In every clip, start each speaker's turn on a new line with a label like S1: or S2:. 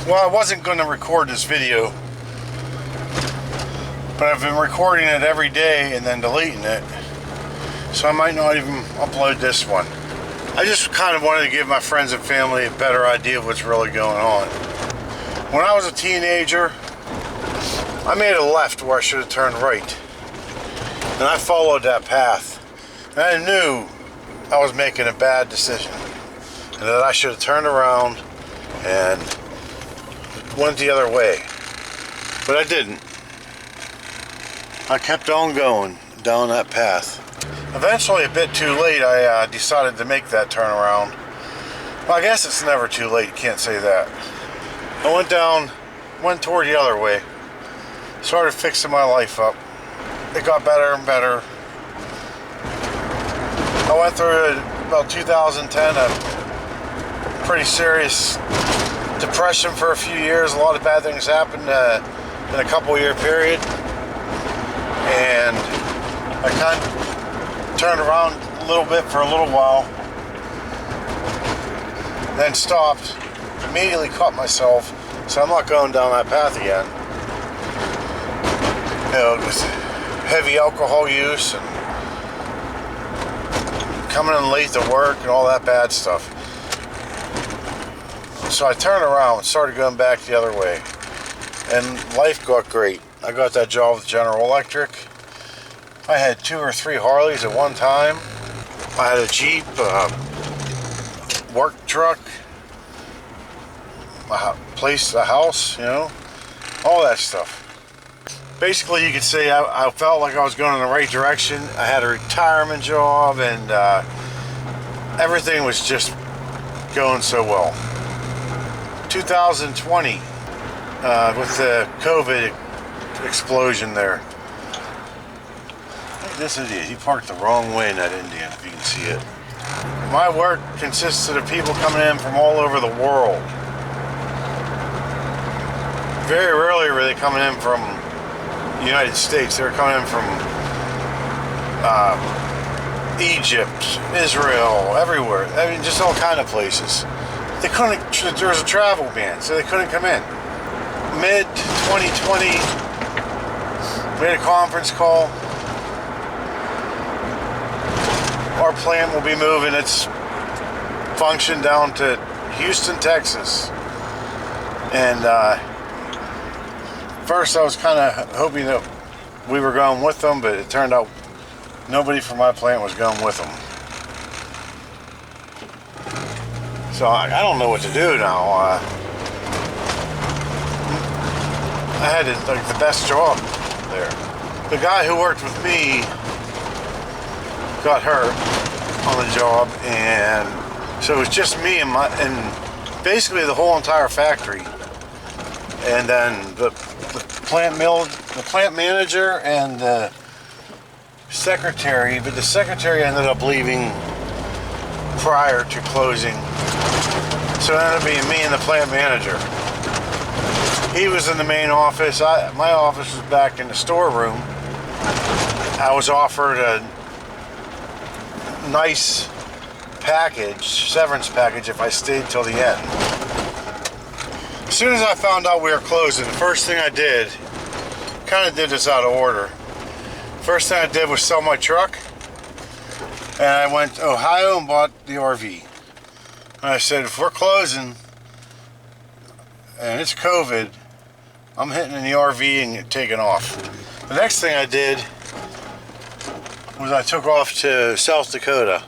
S1: Well, I wasn't going to record this video, but I've been recording it every day and then deleting it, so I might not even upload this one. I just kind of wanted to give my friends and family a better idea of what's really going on. When I was a teenager, I made a left where I should have turned right, and I followed that path, and I knew I was making a bad decision and that I should have turned around and went the other way, but I didn't. I kept on going down that path. Eventually, a bit too late, I decided to make that turnaround. Well, I guess it's never too late, can't say that. I went toward the other way, started fixing my life up. It got better and better. I went through about 2010 a pretty serious depression for a few years. A lot of bad things happened in a couple-year period, and I kind of turned around a little bit for a little while, then stopped, immediately caught myself, so I'm not going down that path again. You know, with heavy alcohol use and coming in late to work and all that bad stuff. So I turned around and started going back the other way, and life got great. I got that job with General Electric. I had 2 or 3 Harleys at one time. I had a Jeep, work truck, a house, you know, all that stuff. Basically, you could say I felt like I was going in the right direction. I had a retirement job, and everything was just going so well. 2020, with the COVID explosion there. Look at this idiot, he parked the wrong way in that Indian, if you can see it. My work consisted of people coming in from all over the world. Very rarely were they coming in from the United States. They were coming in from Egypt, Israel, everywhere. I mean, just all kind of places. They couldn't, there was a travel ban, so they couldn't come in. Mid-2020, we had a conference call. Our plant will be moving its function down to Houston, Texas. And first I was kind of hoping that we were going with them, but it turned out nobody from my plant was going with them. So I don't know what to do now. I had like the best job there. The guy who worked with me got hurt on the job, and so it was just me and basically the whole entire factory. And then the plant manager and the secretary, but the secretary ended up leaving prior to closing. So it ended up being me and the plant manager. He was in the main office. My office was back in the storeroom. I was offered a nice package, severance package, if I stayed till the end. As soon as I found out we were closing, the first thing I did, kind of did this out of order. First thing I did was sell my truck, and I went to Ohio and bought the RV. And I said, if we're closing and it's COVID, I'm hitting in the RV and taking off. The next thing I did was I took off to South Dakota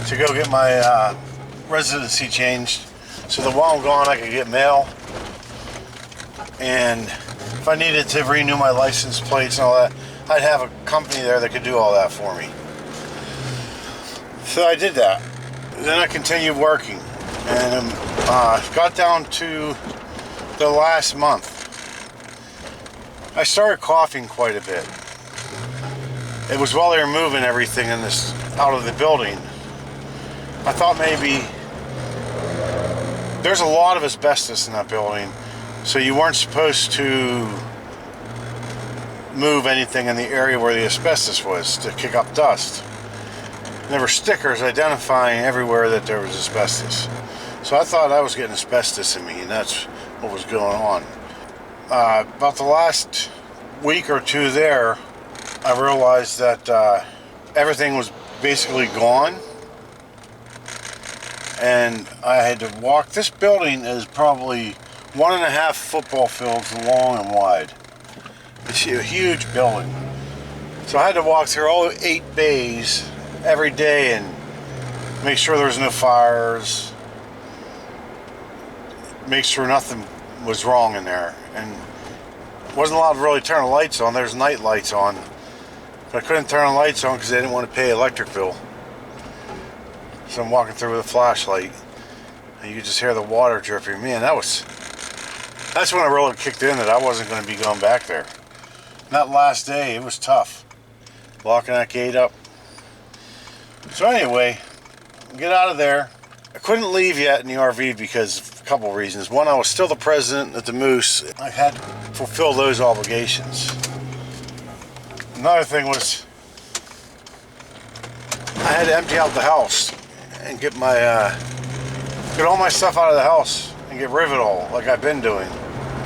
S1: to go get my residency changed, so that while I'm gone I could get mail, and if I needed to renew my license plates and all that, I'd have a company there that could do all that for me. So I did that. Then I continued working, and got down to the last month. I started coughing quite a bit. It was while they were moving everything in this out of the building. I thought maybe there's a lot of asbestos in that building, so you weren't supposed to move anything in the area where the asbestos was to kick up dust. There were stickers identifying everywhere that there was asbestos. So I thought I was getting asbestos in me, and that's what was going on. About the last week or two there, I realized that everything was basically gone, and I had to walk. This building is probably 1.5 football fields long and wide. It's a huge building. So I had to walk through all 8 bays every day and make sure there was no fires, make sure nothing was wrong in there. And wasn't allowed to really turn the lights on. There's night lights on, but I couldn't turn the lights on because they didn't want to pay electric bill. So I'm walking through with a flashlight, and you could just hear the water dripping. Man, that's when I really kicked in that I wasn't going to be going back there. And that last day, it was tough, locking that gate up. So anyway, get out of there. I couldn't leave yet in the RV because of a couple of reasons. One, I was still the president at the Moose. I had to fulfill those obligations. Another thing was I had to empty out the house and get all my stuff out of the house and get rid of it all, like I've been doing.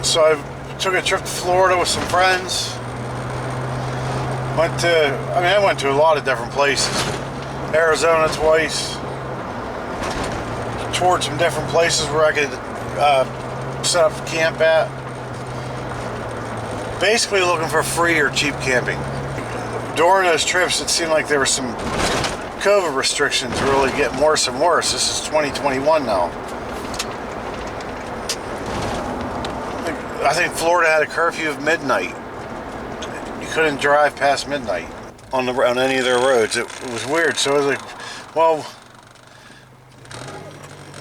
S1: So I took a trip to Florida with some friends. I went to a lot of different places. Arizona twice. Toured some different places where I could set up camp at. Basically looking for free or cheap camping. During those trips, it seemed like there were some COVID restrictions really getting worse and worse. This is 2021 now. I think Florida had a curfew of midnight. You couldn't drive past midnight on any of their roads. It was weird. So I was like, well,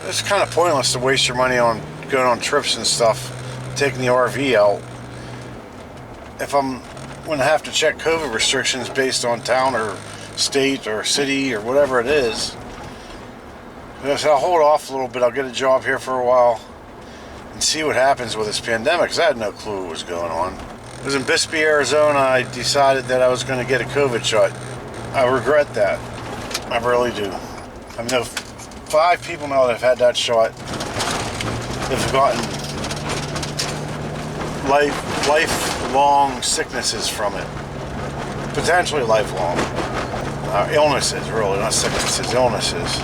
S1: it's kind of pointless to waste your money on going on trips and stuff, taking the RV out, if I'm going to have to check COVID restrictions based on town or state or city or whatever it is. So I'll hold off a little bit. I'll get a job here for a while and see what happens with this pandemic, because I had no clue what was going on. I was in Bisbee, Arizona. I decided that I was going to get a COVID shot. I regret that. I really do. I know 5 people now that have had that shot. They've gotten lifelong sicknesses from it. Potentially lifelong. Illnesses, really, not sicknesses, illnesses.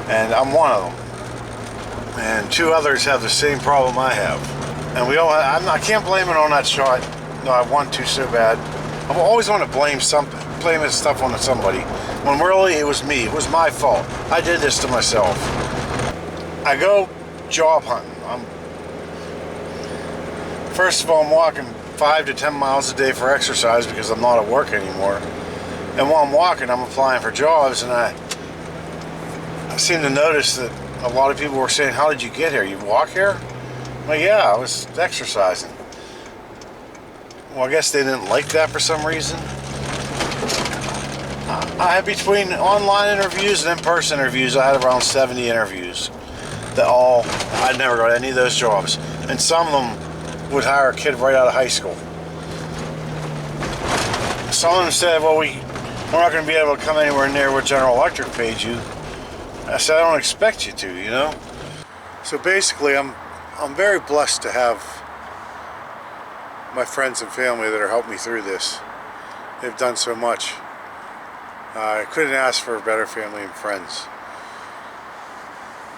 S1: And I'm one of them. And 2 others have the same problem I have. And I can't blame it on that shot. No, I want to so bad. I always want to blame this stuff on somebody, when really it was me. It was my fault. I did this to myself. I go job hunting. First of all, I'm walking 5 to 10 miles a day for exercise because I'm not at work anymore. And while I'm walking, I'm applying for jobs, and I seem to notice that a lot of people were saying, "How did you get here? You walk here?" I'm like, yeah, I was exercising. Well, I guess they didn't like that for some reason. I had, between online interviews and in-person interviews, I had around 70 interviews. I never got any of those jobs. And some of them would hire a kid right out of high school. Some of them said, well, we're not going to be able to come anywhere near what General Electric paid you. I said, I don't expect you to, you know? So basically, I'm very blessed to have my friends and family that are helping me through this. They've done so much. I couldn't ask for a better family and friends.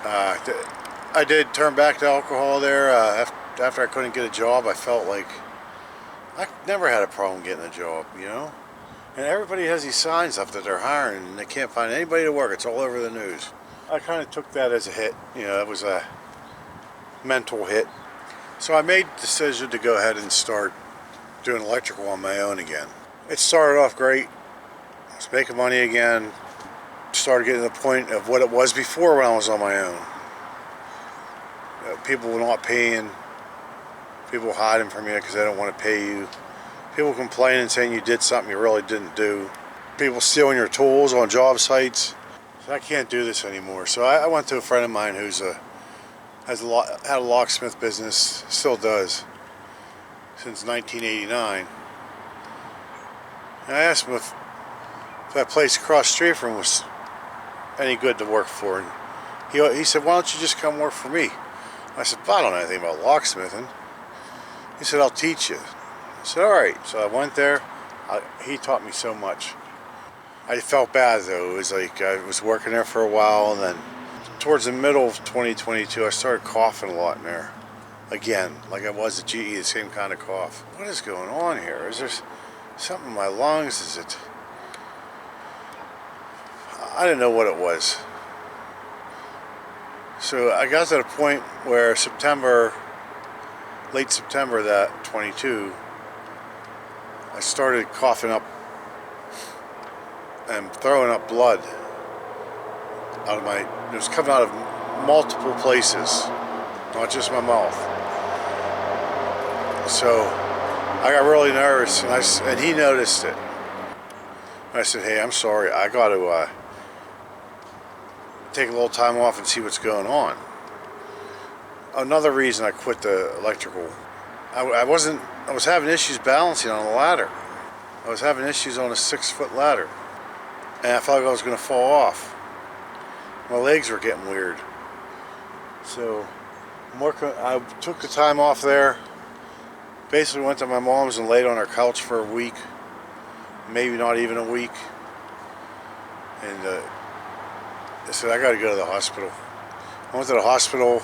S1: I did turn back to alcohol there. After I couldn't get a job, I felt like I never had a problem getting a job, you know? And everybody has these signs up that they're hiring and they can't find anybody to work. It's all over the news. I kind of took that as a hit. You know, it was a mental hit. So I made the decision to go ahead and start doing electrical on my own again. It started off great. I was making money again. Started getting to the point of what it was before when I was on my own. You know, people were not paying. People hiding from you because they don't want to pay you. People complaining, saying you did something you really didn't do. People stealing your tools on job sites. So I can't do this anymore. So I went to a friend of mine who's had a locksmith business, still does, since 1989. And I asked him if that place across the street from him was any good to work for. And he said, why don't you just come work for me? I said, well, I don't know anything about locksmithing. He said, I'll teach you. I said, all right. So I went there. He taught me so much. I felt bad though. It was like I was working there for a while, and then towards the middle of 2022, I started coughing a lot in there. Again, like I was at GE, the same kind of cough. What is going on here? Is there something in my lungs? Is it? I didn't know what it was. So I got to the point where late September that 22, I started coughing up and throwing up blood out of my, it was coming out of multiple places, not just my mouth. So I got really nervous, and he noticed it. I said, hey, I'm sorry, I got to take a little time off and see what's going on. Another reason I quit the electrical, I was having issues balancing on the ladder. I was having issues on a 6-foot ladder, and I felt like I was going to fall off. My legs were getting weird. So I took the time off there. Basically went to my mom's and laid on her couch for a week, maybe not even a week. And I said, I got to go to the hospital. I went to the hospital.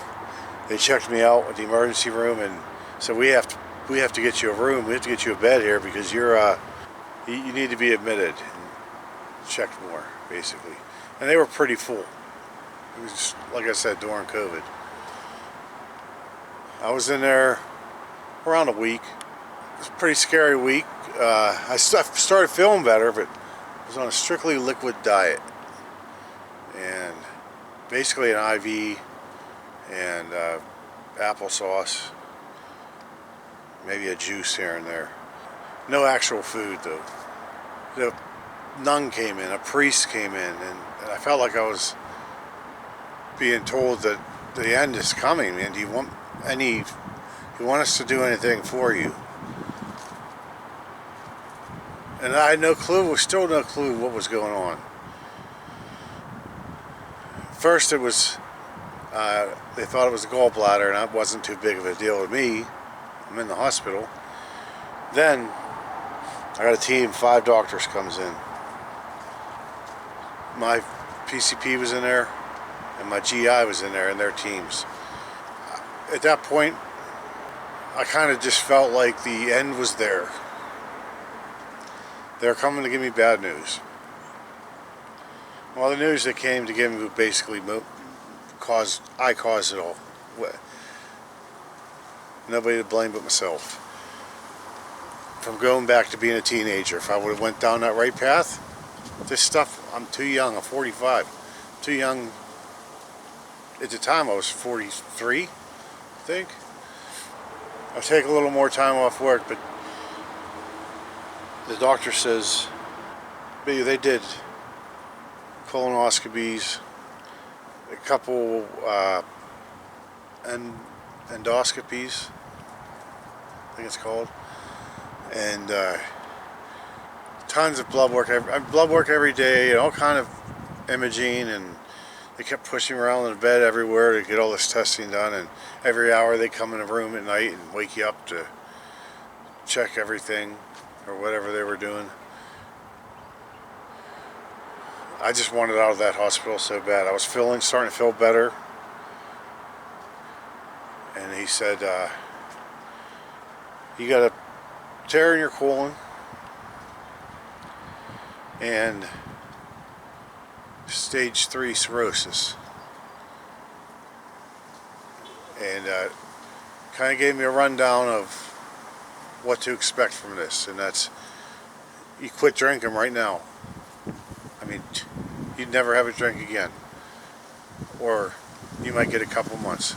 S1: They checked me out at the emergency room and said, we have to get you a room. We have to get you a bed here because you need to be admitted and checked more, basically. And they were pretty full. It was just, like I said, during COVID. I was in there around a week. It was a pretty scary week. I started feeling better, but I was on a strictly liquid diet. And basically an IV and applesauce, maybe a juice here and there. No actual food though. The nun came in, a priest came in, and I felt like I was being told that the end is coming, and do you want us to do anything for you? And I had no clue, still no clue what was going on. First it was, they thought it was a gallbladder, and that wasn't too big of a deal with me. I'm in the hospital. Then I got a team, 5 doctors comes in. My PCP was in there, and my GI was in there, and their teams. At that point, I kind of just felt like the end was there. They're coming to give me bad news. Well, the news that came to give me basically I caused it all. Nobody to blame but myself. From going back to being a teenager, if I would have went down that right path, this stuff, I'm too young, I'm 45. Too young. At the time I was 43, I think. I'll take a little more time off work, but the doctor says, they did colonoscopies, a couple endoscopies, I think it's called, and tons of blood work. I blood work every day, and all kind of imaging, and they kept pushing me around in the bed everywhere to get all this testing done, and every hour they come in a room at night and wake you up to check everything or whatever they were doing. I just wanted out of that hospital so bad. I was starting to feel better, and he said, you got a tear in your colon and stage 3 cirrhosis, and kind of gave me a rundown of what to expect from this, and that's, you quit drinking right now. I mean, you'd never have a drink again, or you might get a couple months.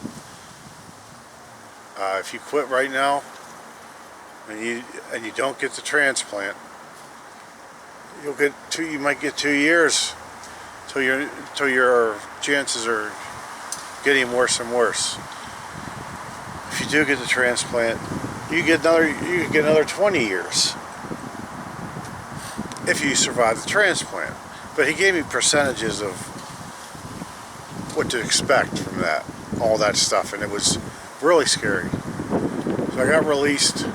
S1: If you quit right now and you don't get the transplant, you might get 2 years till your chances are getting worse and worse. If you do get the transplant, you get another 20 years if you survive the transplant. But he gave me percentages of what to expect from that, all that stuff, and it was really scary. So I got released,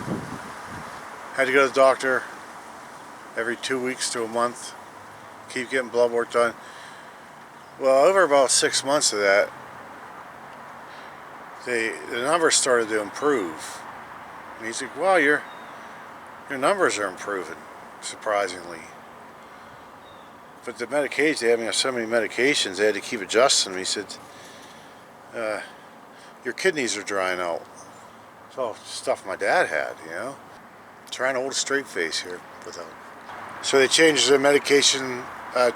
S1: had to go to the doctor every 2 weeks to a month, keep getting blood work done. Well, over about 6 months of that, the numbers started to improve. And he's like, well, your numbers are improving, surprisingly. But the medication, they have me on so many medications, they had to keep adjusting them. He said, your kidneys are drying out. It's all stuff my dad had, you know. Trying to hold a straight face here without. So they changed the medication,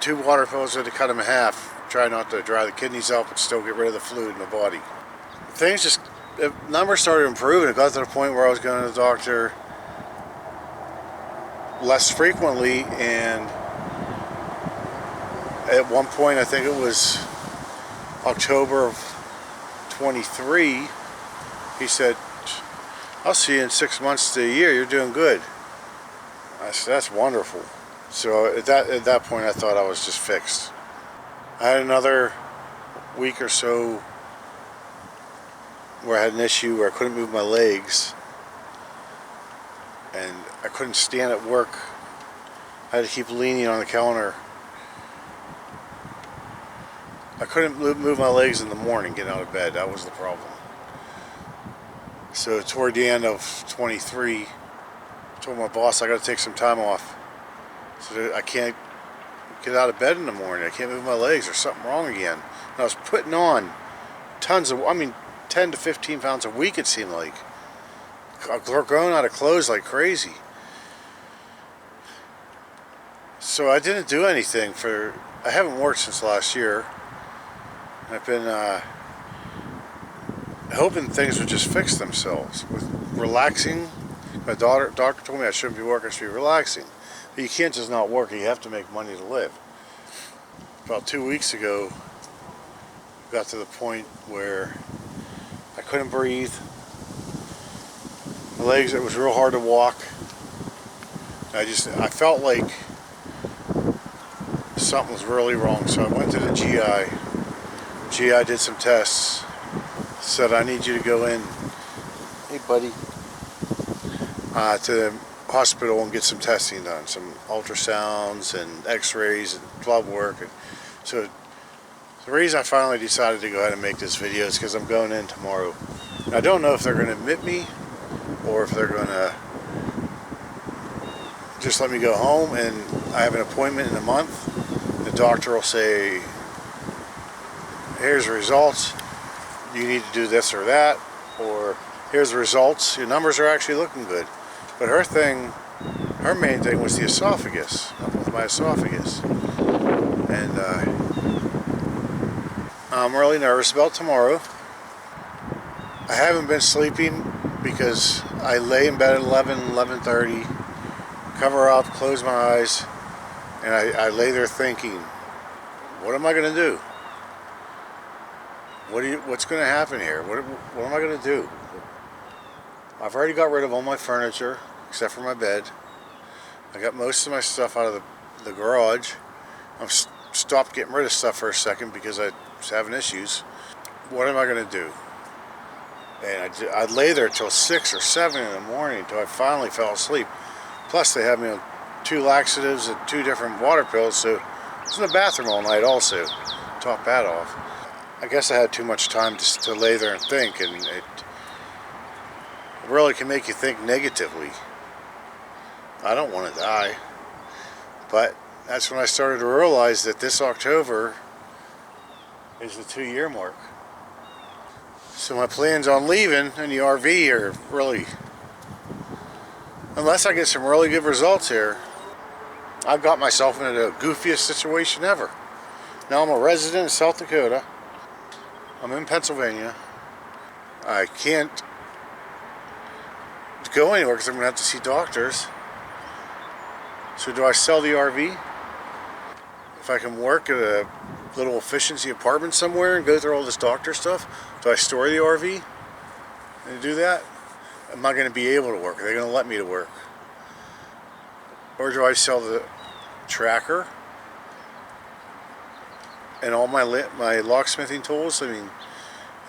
S1: 2 water pills, had to cut them in half. Try not to dry the kidneys out, but still get rid of the fluid in the body. Things just, the numbers started improving. It got to the point where I was going to the doctor less frequently, and at one point, I think it was October of 23, he said, I'll see you in 6 months to a year, you're doing good. I said, that's wonderful. So at that point, I thought I was just fixed. I had another week or so where I had an issue where I couldn't move my legs, and I couldn't stand at work. I had to keep leaning on the counter. I couldn't move my legs in the morning, getting out of bed. That was the problem. So toward the end of 23, I told my boss I got to take some time off. So I can't get out of bed in the morning. I can't move my legs. There's something wrong again. And I was putting on tons of, 10 to 15 pounds a week, it seemed like. Growing out of clothes like crazy. So I didn't do anything I haven't worked since last year. I've been hoping things would just fix themselves. With relaxing, my doctor told me I shouldn't be working, I should be relaxing. But you can't just not work, you have to make money to live. About 2 weeks ago, I got to the point where I couldn't breathe. My legs, it was real hard to walk. I felt like something was really wrong, so I went to the GI. GI did some tests, said I need you to go in, hey buddy, to the hospital and get some testing done, some ultrasounds and x-rays and blood work. And so the reason I finally decided to go ahead and make this video is because I'm going in tomorrow. I don't know if they're going to admit me or if they're going to just let me go home, and I have an appointment in a month. The doctor will say, here's the results, you need to do this or that, or here's the results, your numbers are actually looking good. But her main thing was the esophagus, with my esophagus. And I'm really nervous about tomorrow. I haven't been sleeping because I lay in bed at 11:30, cover up, close my eyes, and I lay there thinking, what am I going to do? What's going to happen here? What am I going to do? I've already got rid of all my furniture except for my bed. I got most of my stuff out of the garage. I've stopped getting rid of stuff for a second because I was having issues. What am I going to do? And I'd lay there till 6 or 7 in the morning until I finally fell asleep. Plus they had me on 2 laxatives and 2 different water pills, so I was in the bathroom all night also, top that off. I guess I had too much time to lay there and think, and it really can make you think negatively. I don't want to die. But that's when I started to realize that this October is the 2-year mark. So my plans on leaving in the RV are really, unless I get some really good results here, I've got myself into the goofiest situation ever. Now I'm a resident of South Dakota. I'm in Pennsylvania. I can't go anywhere because I'm going to have to see doctors. So do I sell the RV? If I can work at a little efficiency apartment somewhere and go through all this doctor stuff, do I store the RV and do that? Am I going to be able to work? Are they going to let me to work? Or do I sell the tracker and all my locksmithing tools, I mean,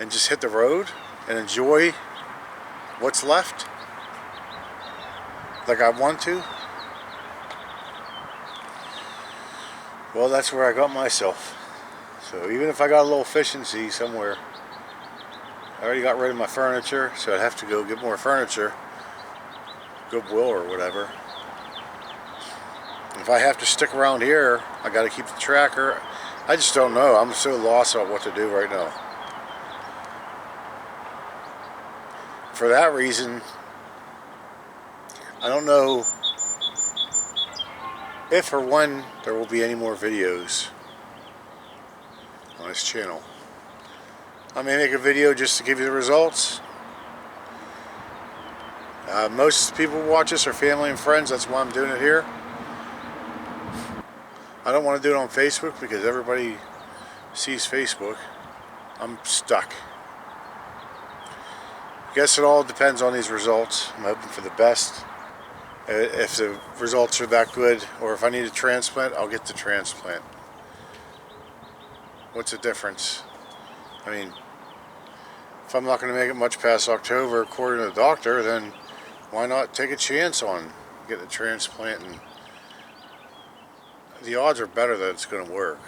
S1: and just hit the road and enjoy what's left like I want to, well, that's where I got myself. So even if I got a little efficiency somewhere, I already got rid of my furniture, so I'd have to go get more furniture, Goodwill or whatever. If I have to stick around here, I got to keep the tracker. I just don't know. I'm so lost on what to do right now. For that reason, I don't know if or when there will be any more videos on this channel. I may make a video just to give you the results. Most people who watch this are family and friends. That's why I'm doing it here. I don't want to do it on Facebook because everybody sees Facebook. I'm stuck. I guess it all depends on these results. I'm hoping for the best. If the results are that good, or if I need a transplant, I'll get the transplant. What's the difference? I mean, if I'm not going to make it much past October, according to the doctor, then why not take a chance on getting a transplant? And the odds are better that it's going to work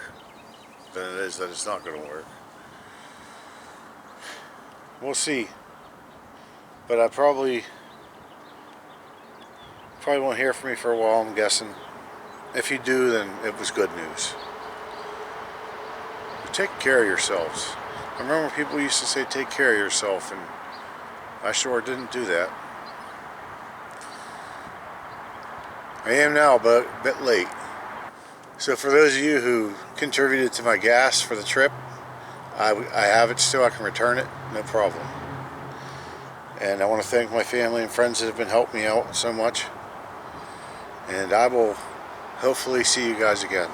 S1: than it is that it's not going to work. We'll see. But I probably won't hear from me for a while, I'm guessing. If you do, then it was good news. But take care of yourselves. I remember people used to say take care of yourself, and I sure didn't do that. I am now, but a bit late. So for those of you who contributed to my gas for the trip, I have it still. I can return it, no problem. And I want to thank my family and friends that have been helping me out so much. And I will hopefully see you guys again.